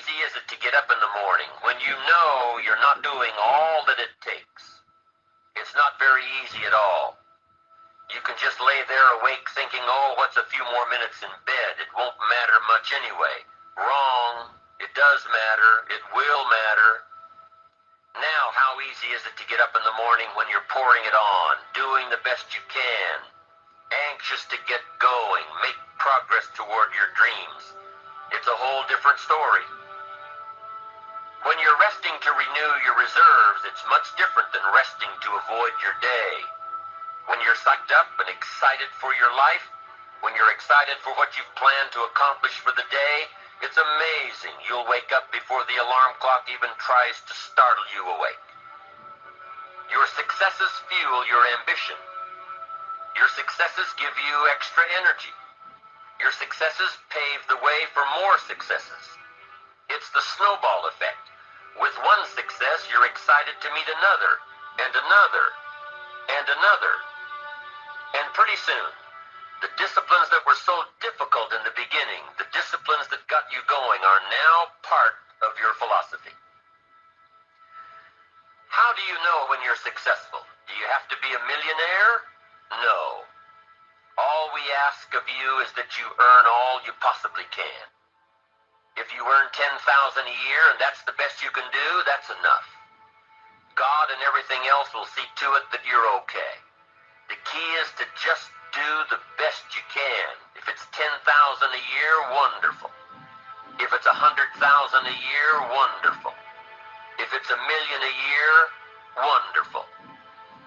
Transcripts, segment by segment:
easy is it to get up in the morning when you know you're not doing all that it takes? It's not very easy at all. You can just lay there awake thinking, oh, what's a few more minutes in bed? It won't matter much anyway. Wrong. It does matter. It will matter. Now, how easy is it to get up in the morning when you're pouring it on, doing the best you can, anxious to get going, make progress toward your dreams? It's a whole different story. When you're resting to renew your reserves, it's much different than resting to avoid your day. When you're psyched up and excited for your life, when you're excited for what you've planned to accomplish for the day, it's amazing you'll wake up before the alarm clock even tries to startle you awake. Your successes fuel your ambition. Your successes give you extra energy. Your successes pave the way for more successes. It's the snowball effect. With one success, you're excited to meet another, and another, and another. And pretty soon, the disciplines that were so difficult in the beginning, the disciplines that got you going, are now part of your philosophy. How do you know when you're successful? Do you have to be a millionaire? No. All we ask of you is that you earn all you possibly can. If you earn $10,000 a year and that's the best you can do, that's enough. God and everything else will see to it that you're okay. The key is to just do the best you can. If it's $10,000 a year, wonderful. If it's $100,000 a year, wonderful. If it's $1 million a year, wonderful.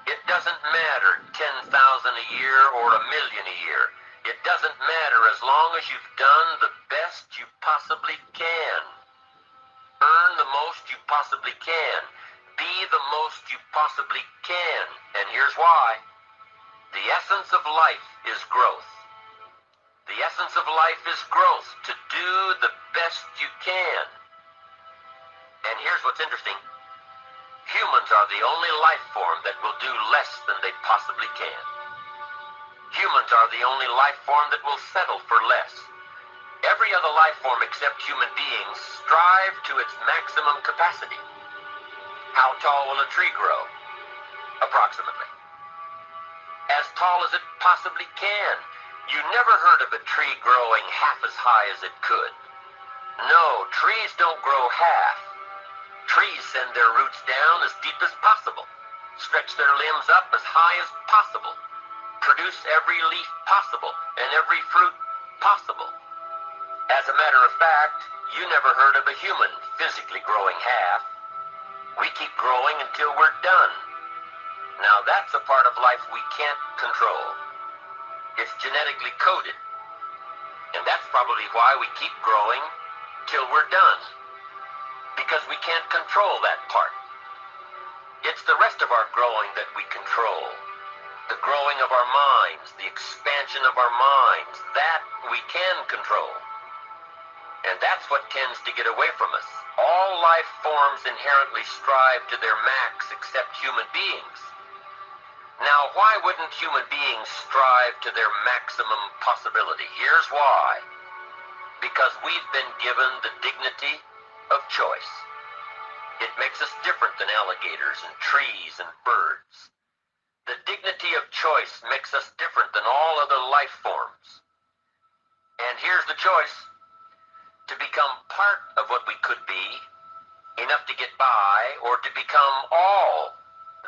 It doesn't matter, 10,000 a year or $1 million a year. It doesn't matter as long as you've done the best you possibly can. Earn the most you possibly can. Be the most you possibly can. And here's why. The essence of life is growth. The essence of life is growth, to do the best you can. And here's what's interesting. Humans are the only life form that will do less than they possibly can. Humans are the only life form that will settle for less. Every other life form except human beings strive to its maximum capacity. How tall will a tree grow? Approximately. As tall as it possibly can. You never heard of a tree growing half as high as it could. No, trees don't grow half. Trees send their roots down as deep as possible, stretch their limbs up as high as possible, produce every leaf possible and every fruit possible. As a matter of fact, you never heard of a human physically growing half. We keep growing until we're done. Now that's a part of life we can't control. It's genetically coded. And that's probably why we keep growing till we're done. Because we can't control that part. It's the rest of our growing that we control. The growing of our minds, the expansion of our minds, that we can control. And that's what tends to get away from us. All life forms inherently strive to their max except human beings. Now, why wouldn't human beings strive to their maximum possibility? Here's why. Because we've been given the dignity of choice. It makes us different than alligators and trees and birds. The dignity of choice makes us different than all other life forms. And here's the choice. To become part of what we could be, enough to get by, or to become all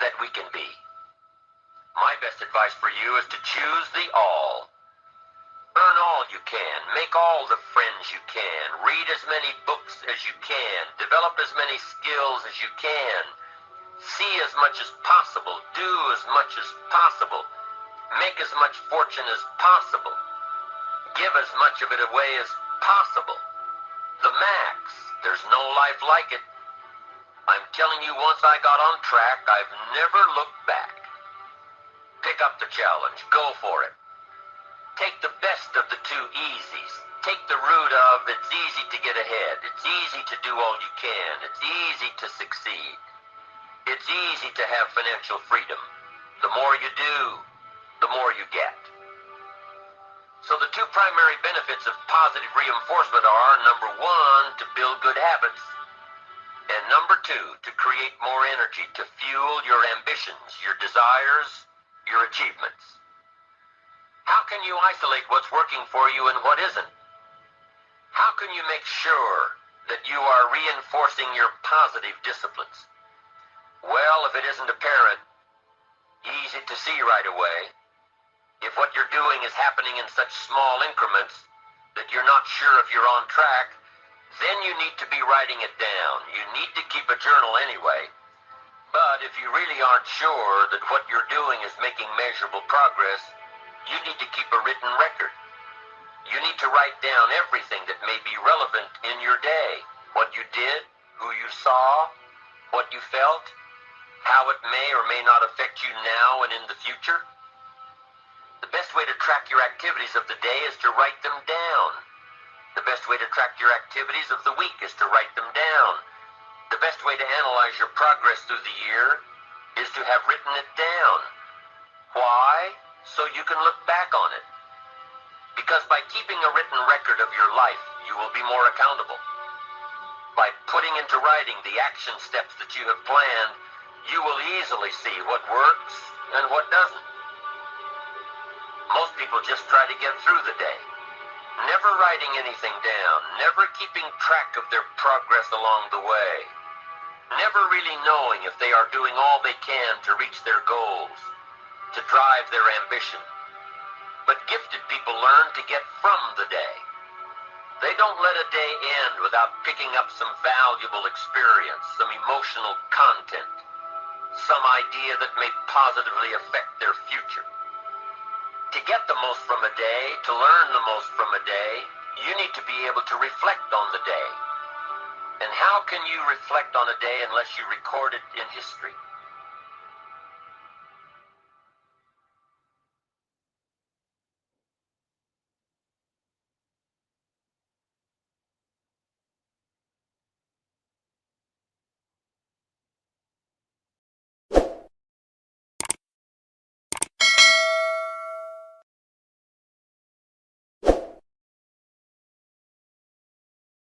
that we can be. My best advice for you is to choose the all. Earn all you can. Make all the friends you can. Read as many books as you can. Develop as many skills as you can. See as much as possible. Do as much as possible. Make as much fortune as possible. Give as much of it away as possible. The max. There's no life like it. I'm telling you, once I got on track, I've never looked back. Pick up the challenge. Go for it. Take the best of the two easies. Take the route of it's easy to get ahead. It's easy to do all you can. It's easy to succeed. It's easy to have financial freedom. The more you do, the more you get. So the two primary benefits of positive reinforcement are, number one, to build good habits, and number two, to create more energy to fuel your ambitions, your desires, your achievements. How can you isolate what's working for you and what isn't? How can you make sure that you are reinforcing your positive disciplines? Well, if it isn't apparent, easy to see right away, if what you're doing is happening in such small increments that you're not sure if you're on track, then you need to be writing it down. You need to keep a journal anyway. But if you really aren't sure that what you're doing is making measurable progress, you need to keep a written record. You need to write down everything that may be relevant in your day. What you did, who you saw, what you felt, how it may or may not affect you now and in the future. The best way to track your activities of the day is to write them down. The best way to track your activities of the week is to write them down. The best way to analyze your progress through the year is to have written it down. Why? So you can look back on it. Because by keeping a written record of your life, you will be more accountable. By putting into writing the action steps that you have planned, you will easily see what works and what doesn't. Most people just try to get through the day, never writing anything down, never keeping track of their progress along the way, never really knowing if they are doing all they can to reach their goals, to drive their ambition. But gifted people learn to get from the day. They don't let a day end without picking up some valuable experience, some emotional content, some idea that may positively affect their future. To get the most from a day, to learn the most from a day, you need to be able to reflect on the day. And how can you reflect on a day unless you record it in history?